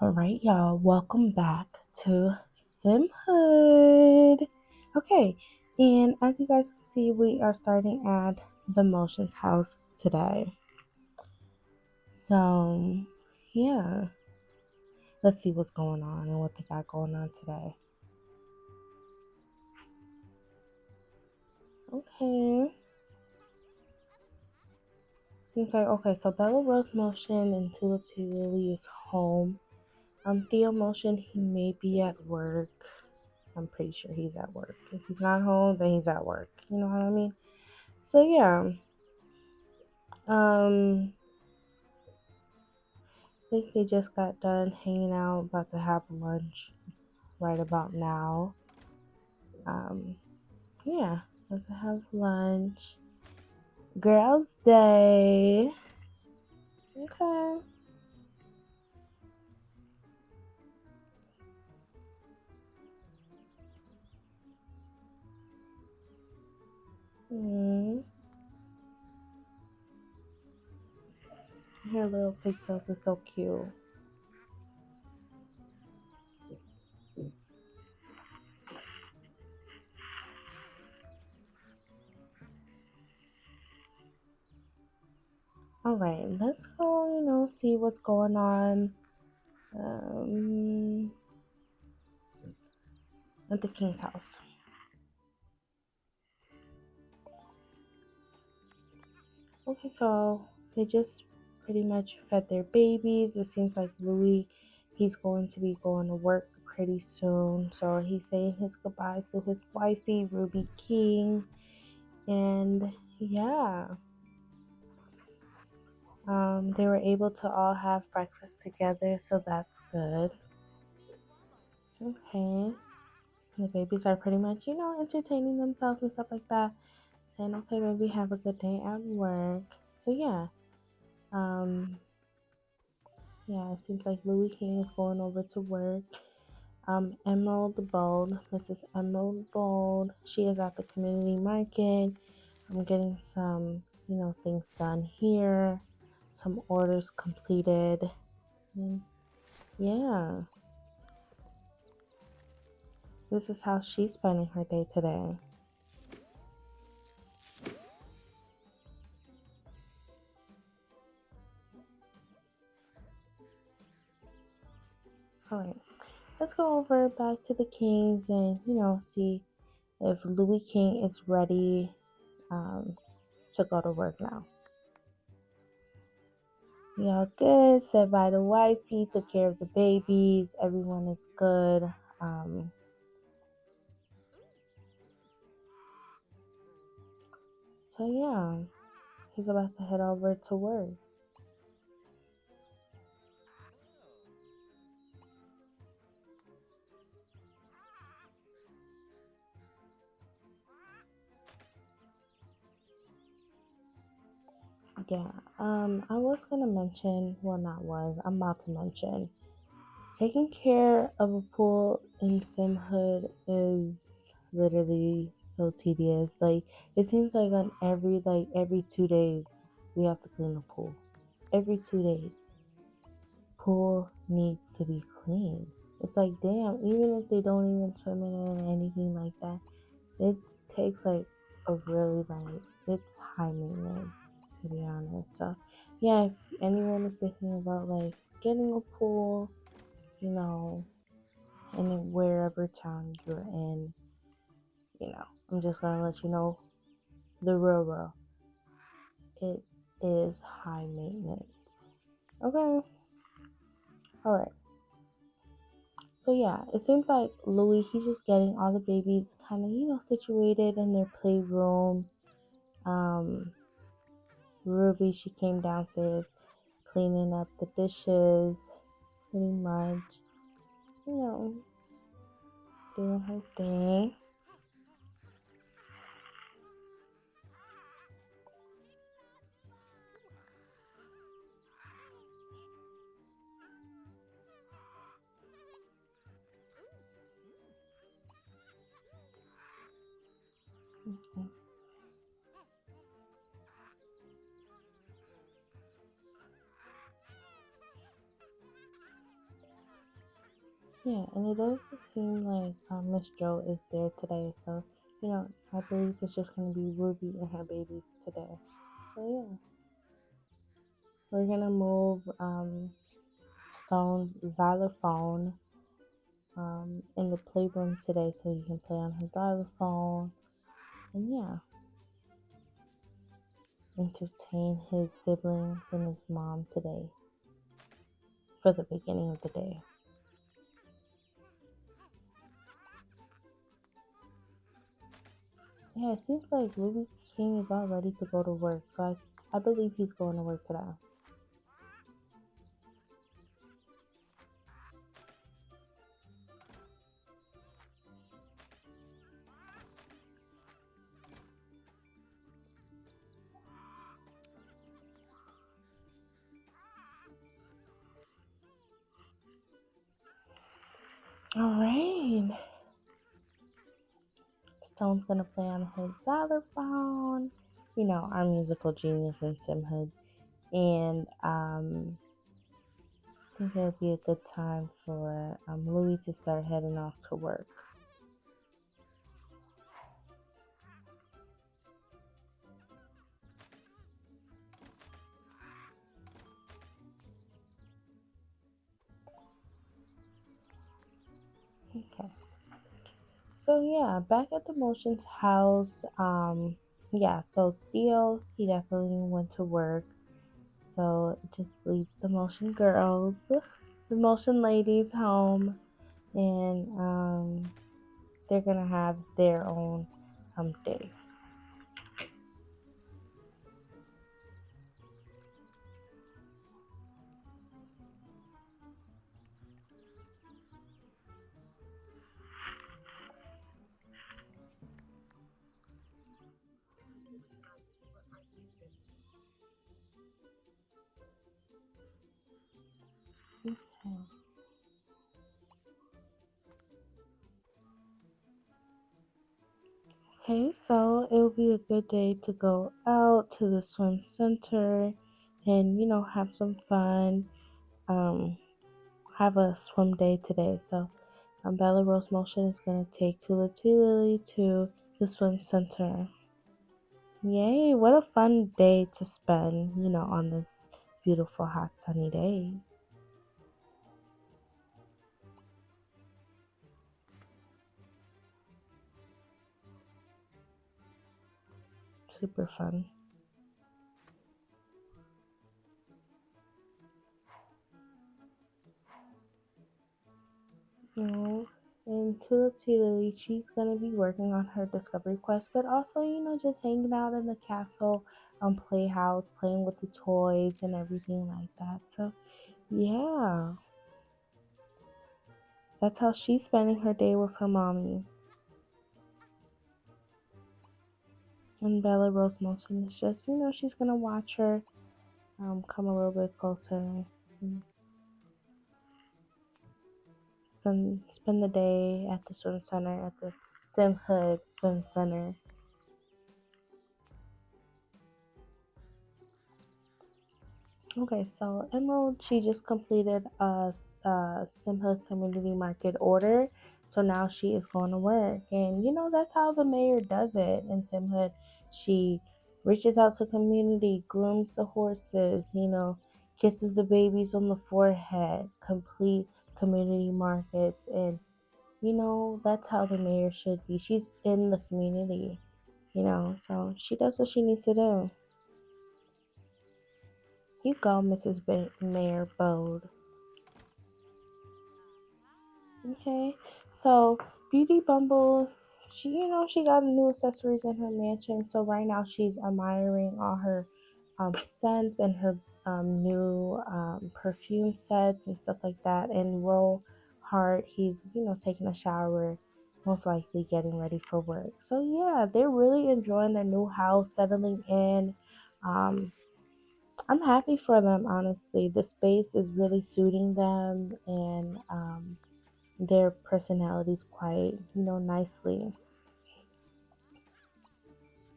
All right, y'all, welcome back to SimHood. Okay, and as you guys can see, we are starting at the Motion's house today. So, yeah, let's see what's going on and what they got going on today. Okay. Okay, so Bella Rose Motion and Tulip Tea Lily is home. Theo Motion, he may be at work. I'm pretty sure he's at work. If he's not home, then he's at work. You know what I mean? So yeah. I think they just got done hanging out, about to have lunch right about now. Um, yeah, about to have lunch. Girls' Day. Okay. Mm. Her little pigtails are so cute. All right, let's go. See what's going on. Um, at the king's house. Okay, so they just pretty much fed their babies. It seems like Louie, he's going to be going to work pretty soon. So he's saying his goodbyes to his wifey, Ruby King. And yeah, they were able to all have breakfast together, so that's good. Okay. The babies are pretty much, entertaining themselves and stuff like that. And okay, maybe have a good day at work. So yeah. Um, Yeah, it seems like Louie King is going over to work. Emerald Bold, Mrs. Emerald Bold, she is at the community market. I'm getting some, things done here, some orders completed. And yeah, this is how she's spending her day today. Alright, let's go over back to the Kings and, see if Louie King is ready um, to go to work now. We all good. Said bye to wifey. Took care of the babies. Everyone is good. Um, so yeah, he's about to head over to work. Yeah. I was gonna mention. Well, not was. I'm about to mention. Taking care of a pool in SimHood is literally so tedious. Like it seems like on every 2 days we have to clean the pool. Every 2 days. Pool needs to be clean. It's like, damn, even if they don't even swim in it or anything like that, it takes like a really it's high maintenance, to be honest. So, yeah, if anyone is thinking about like getting a pool, you know, in wherever town you're in, I'm just gonna let you know the real. It is high maintenance. Okay, alright. So yeah, it seems like Louis, he's just getting all the babies kind of, situated in their playroom. Um, Ruby, she came downstairs cleaning up the dishes, pretty much, you know, doing her thing. Okay. Yeah, and it does seem like Miss Jo is there today, so I believe it's just gonna be Ruby and her babies today. So yeah, we're gonna move Stone's xylophone in the playroom today so he can play on his xylophone and yeah, entertain his siblings and his mom today for the beginning of the day. Yeah, it seems like Louie King is all ready to go to work, so I believe he's going to work today. All right. Stone's gonna play on his xylophone. Our musical genius in SimHood. And I think it'll be a good time for Louie to start heading off to work. Okay. So yeah, back at the Motion's house. Yeah. So Theo, he definitely went to work. So it just leaves the Motion girls, the Motion ladies home, and they're gonna have their own day. Okay. Okay, so it will be a good day to go out to the swim center and have some fun. Um, have a swim day today. So Bella Rose Motion is gonna take Tula Lily to the swim center. Yay! What a fun day to spend, on this beautiful hot sunny day. Super fun. And Tulip Lily, she's gonna be working on her discovery quest, but also, just hanging out in the castle playhouse, playing with the toys and everything like that. So yeah, that's how she's spending her day with her mommy. And Bella Rose Motion is just, she's gonna watch her come a little bit closer and spend the day at the swim center, at the SimHood Swim Center. Okay, so Emerald, she just completed a SimHood Community Market order, so now she is going to work, and that's how the mayor does it in SimHood. She reaches out to community, grooms the horses, kisses the babies on the forehead, complete community markets, and that's how the mayor should be. She's in the community, so she does what she needs to do. You go, Mrs. Mayor Bode. Okay, so Beauty Bumble, she got new accessories in her mansion. So right now she's admiring all her scents and her new perfume sets and stuff like that. And Ro Heart, he's taking a shower, most likely getting ready for work. So yeah, they're really enjoying their new house, settling in. Um, I'm happy for them, honestly. The space is really suiting them, and their personalities quite, nicely.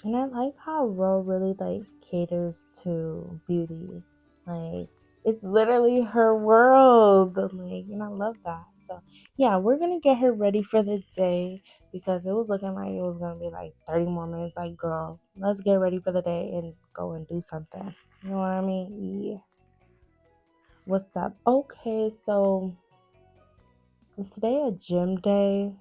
And I like how Ro really caters to Beauty. Like it's literally her world. And I love that. So yeah, we're gonna get her ready for the day because it was looking like it was gonna be like 30 more minutes. Like, girl, let's get ready for the day and go and do something. You know what I mean? Yeah. What's up? Okay, so is today a gym day?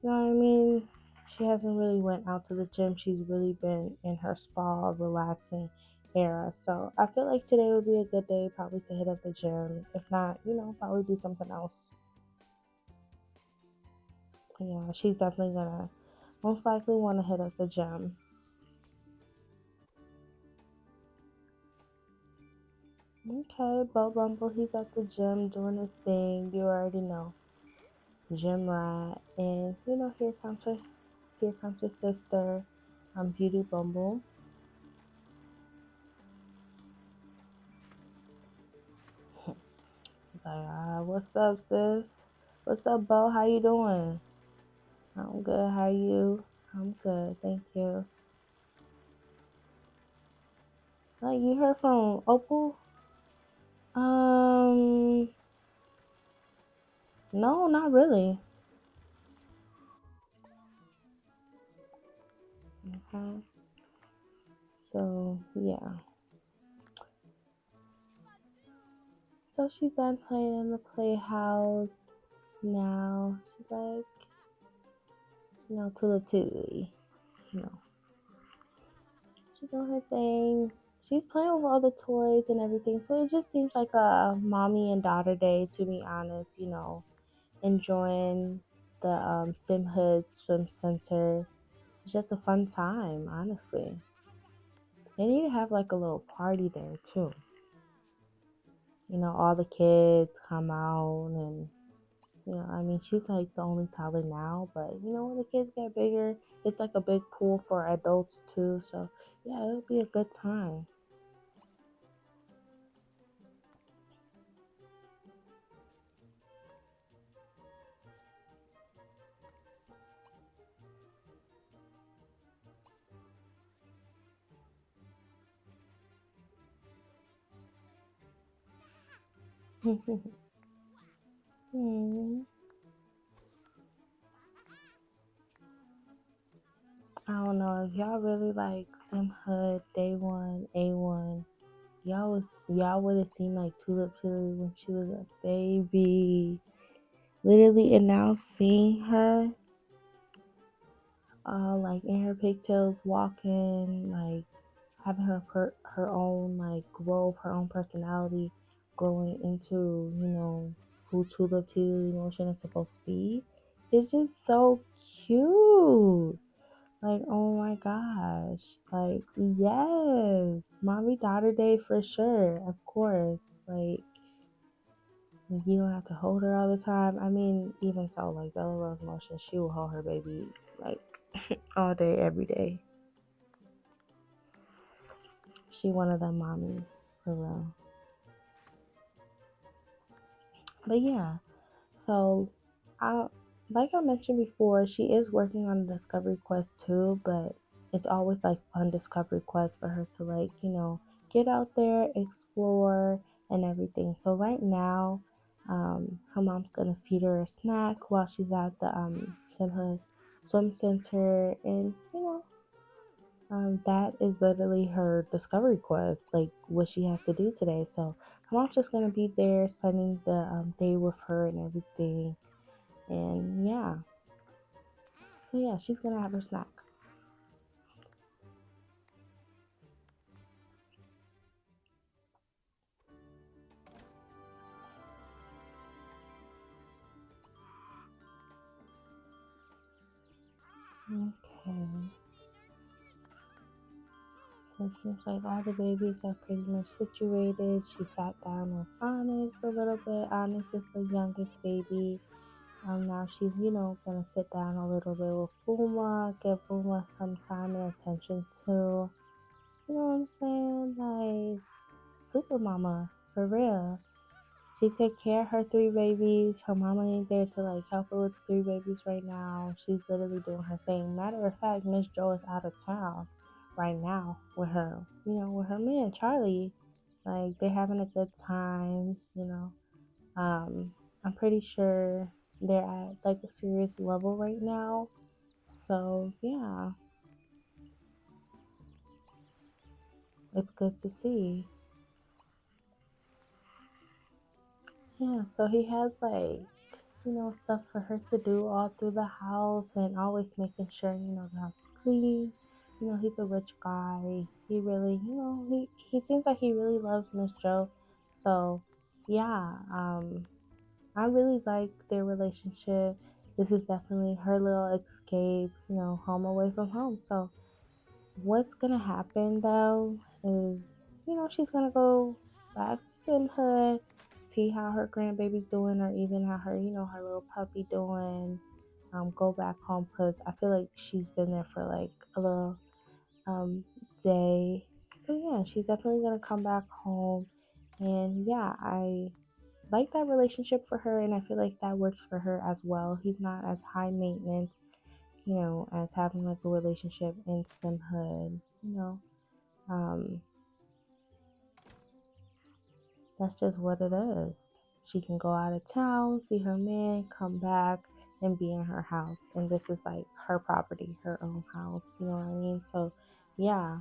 You know what I mean? She hasn't really went out to the gym. She's really been in her spa, relaxing era. So I feel like today would be a good day probably to hit up the gym. If not, probably do something else. Yeah, she's definitely gonna most likely want to hit up the gym. Okay, Bo Bumble, he's at the gym doing his thing. You already know, gym rat. And here comes his sister, Beauty Bumble. He's like, what's up, sis? What's up, Bo? How you doing? I'm good. How are you? I'm good. Thank you. Like, you heard from Opal? Um, no, not really. Okay. So, yeah. So she's done playing in the playhouse now. She's like, Tula, you know, she's doing her thing. She's playing with all the toys and everything. So it just seems like a mommy and daughter day, to be honest, enjoying the SimHood Swim Center. It's just a fun time, honestly. They need to have like a little party there too. All the kids come out and I mean she's like the only toddler now, but when the kids get bigger, it's like a big pool for adults too. So yeah, it'll be a good time. Hmm. I don't know if y'all really like SimHood Day One, A1. Y'all would have seen like Tulip Tilly when she was a baby. Literally, and now seeing her, like in her pigtails, walking, like having her own like growth, her own personality, growing into who Tulip Tilly Motion is supposed to be. It's just so cute. Like, oh my gosh. Like, yes. Mommy daughter day for sure. Of course. Like, you don't have to hold her all the time. I mean, even so, like Bella Rose Motion, she will hold her baby like all day, every day. She one of them mommies, for real. But yeah, so I like I mentioned before, she is working on a discovery quest too, but it's always like fun discovery quest for her to like, get out there, explore and everything. So right now, her mom's gonna feed her a snack while she's at the Simha swim center and that is literally her discovery quest, like what she has to do today. So her mom's just gonna be there spending the day with her and everything. And yeah, so yeah, she's gonna have her snack. Okay. So it seems like all the babies are pretty much situated. She sat down with Onyx a little bit. Onyx is the youngest baby. Now she's, gonna sit down a little bit with Fuma, give Fuma some time and attention too. You know what I'm saying? Like, super mama, for real. She take care of her three babies. Her mama ain't there to like help her with the three babies right now. She's literally doing her thing. Matter of fact, Miss Jo is out of town right now with her man Charlie. Like they're having a good time. Um, I'm pretty sure they're at like a serious level right now. So yeah, it's good to see. Yeah, so he has like, stuff for her to do all through the house and always making sure, the house is clean. He's a rich guy. He really, he seems like he really loves Miss Joe. So yeah, I really like their relationship. This is definitely her little escape, home away from home. So what's gonna happen though is, she's gonna go back to Simhood, see how her grandbaby's doing, or even how her, her little puppy doing. Go back home because I feel like she's been there for like a little um day. So yeah, she's definitely gonna come back home, and yeah, I like that relationship for her, and I feel like that works for her as well. He's not as high maintenance, as having like a relationship in Simhood, um, that's just what it is. She can go out of town, see her man, come back, and be in her house. And this is like her property, her own house. You know what I mean? So, yeah,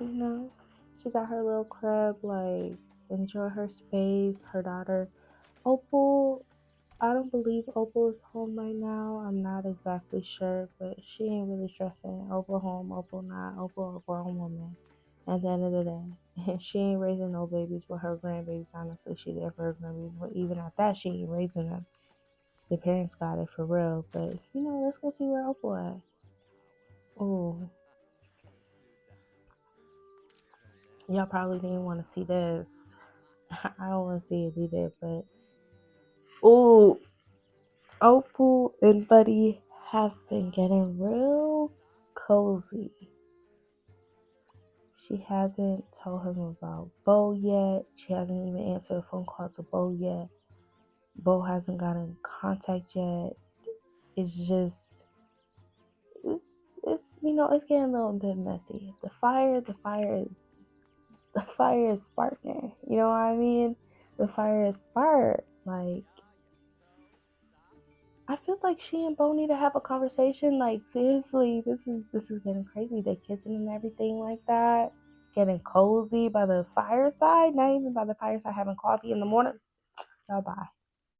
you know, she got her little crib, like, enjoy her space. Her daughter, Opal, I don't believe Opal is home right now. I'm not exactly sure, but she ain't really stressing. Opal home, Opal not. Opal a grown woman at the end of the day. And she ain't raising no babies with her grandbabies. Honestly, she there for her grandbabies. But even at that, she ain't raising them. The parents got it for real. But, let's go see where Opal at. Oh, y'all probably didn't want to see this. I don't want to see it either, but. Oh, Opal and Buddy have been getting real cozy. She hasn't told him about Bo yet. She hasn't even answered a phone call to Bo yet. Bo hasn't gotten in contact yet. It's just, it's, it's getting a little bit messy. The fire is sparking. You know what I mean? The fire is sparked. Like, I feel like she and Bo need to have a conversation. Like, seriously, this is getting crazy. They kissing and everything like that, getting cozy by the fireside. Not even by the fireside, having coffee in the morning. Y'all bye.